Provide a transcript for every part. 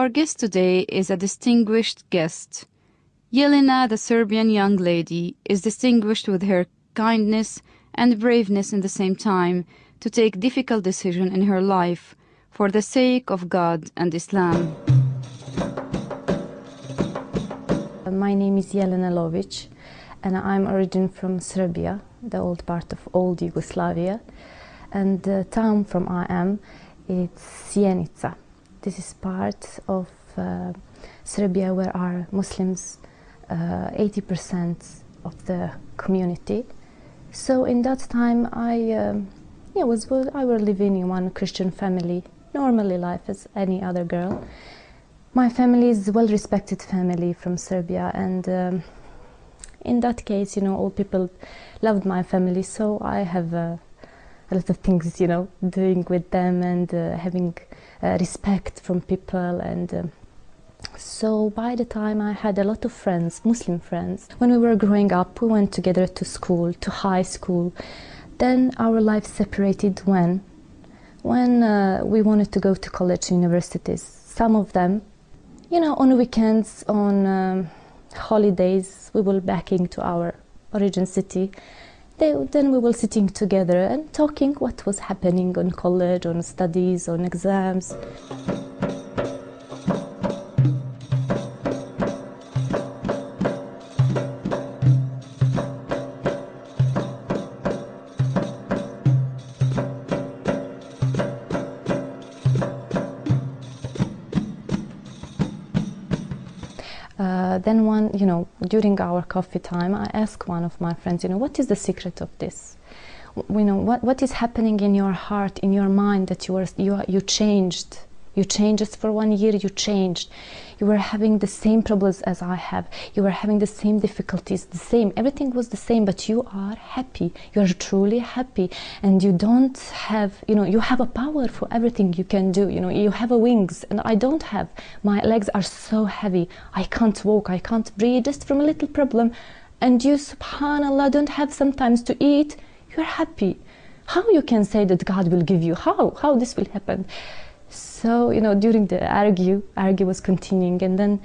Our guest today is a distinguished guest. Jelena, the Serbian young lady, is distinguished with her kindness and braveness in the same time to take difficult decisions in her life for the sake of God and Islam. My name is Jelena Lovic, and I'm originally from Serbia, the old part of old Yugoslavia. And the town from I am, it's Sjenica. This is part of Serbia where are Muslims, 80% of the community. So in that time, I was living in one Christian family, normally life as any other girl. My family is a well-respected family from Serbia, and in that case, all people loved my family, so I have a lot of things, doing with them and having respect from people. And so by the time I had a lot of friends, Muslim friends. When we were growing up, we went together to school, to high school. Then our life separated when we wanted to go to college, universities. Some of them, on weekends, on holidays, we will back into our origin city. Then we were sitting together and talking what was happening on college, on studies, on exams. Then during our coffee time, I asked one of my friends, what is the secret of this? What is happening in your heart, in your mind that you changed? You changed for 1 year, you changed. You were having the same problems as I have. You were having the same difficulties, the same. Everything was the same, but you are happy. You are truly happy. And you don't have, you have a power for everything you can do. You have a wings, and I don't have. My legs are so heavy. I can't walk, I can't breathe, just from a little problem. And you, subhanAllah, don't have sometimes to eat. You're happy. How you can say that God will give you? How this will happen? So, during the argue was continuing, and then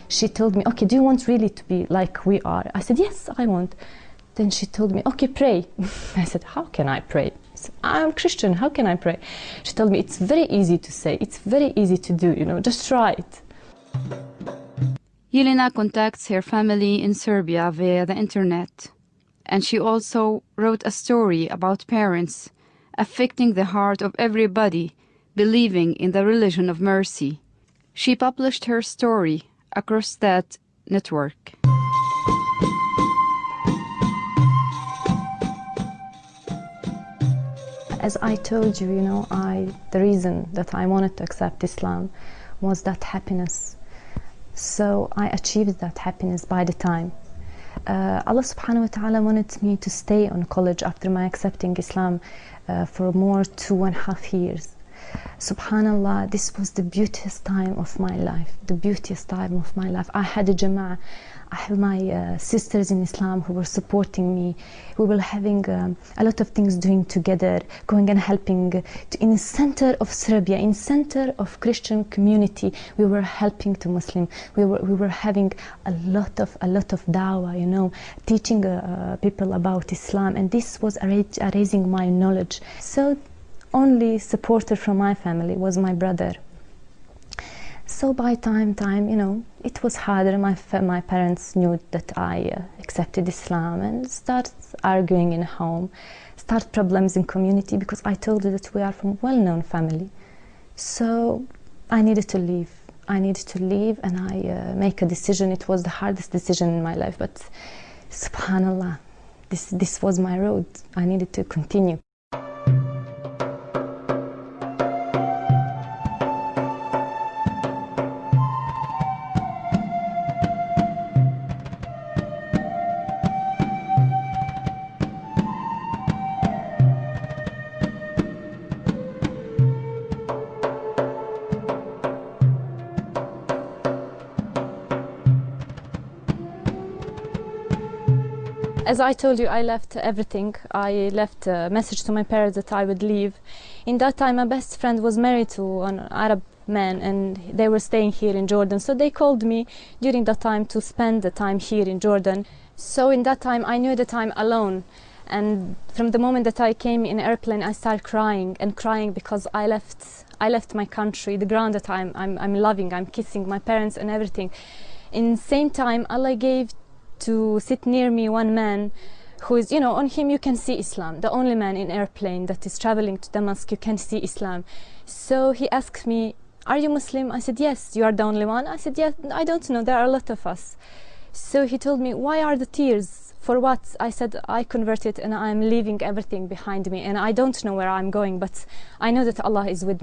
she told me, okay, do you want really to be like we are? I said, yes, I want. Then she told me, okay, pray. I said, how can I pray? I said, I'm Christian, how can I pray? She told me, it's very easy to say, it's very easy to do, just try it. Jelena contacts her family in Serbia via the internet, and she also wrote a story about parents affecting the heart of everybody believing in the religion of mercy. She published her story across that network. As I told you, the reason that I wanted to accept Islam was that happiness. So I achieved that happiness by the time. Allah subhanahu wa ta'ala wanted me to stay on college after my accepting Islam for more 2.5 years. Subhanallah, this was the beautiest time of my life, the beautiest time of my life. I had a jama'ah. I have my sisters in Islam who were supporting me. We were having a lot of things doing together, going and helping in the center of Serbia, in center of Christian community. We were helping to Muslim. We were having a lot of dawah, teaching people about Islam, and this was raising my knowledge. So only supporter from my family was my brother. So by time, it was harder. My parents knew that I accepted Islam and started arguing in home, start problems in community, because I told her that we are from well-known family. So I needed to leave. And I make a decision. It was the hardest decision in my life, but subhanallah, this was my road. I needed to continue. As I told you, I left everything. I left a message to my parents that I would leave. In that time, my best friend was married to an Arab men, and they were staying here in Jordan. So they called me during that time to spend the time here in Jordan. So in that time I knew that I'm alone. And from the moment that I came in airplane, I started crying and crying because I left my country, the ground that I'm loving, I'm kissing my parents and everything. In the same time, Allah gave to sit near me one man who is, you know, on him you can see Islam. The only man in airplane that is traveling to Damascus, you can see Islam. So he asked me, "Are you Muslim?" I said, "Yes." "You are the only one?" I said, "Yes." "I don't know, there are a lot of us." So he told me, "Why are the tears? For what?" I said, "I converted and I'm leaving everything behind me and I don't know where I'm going, but I know that Allah is with me."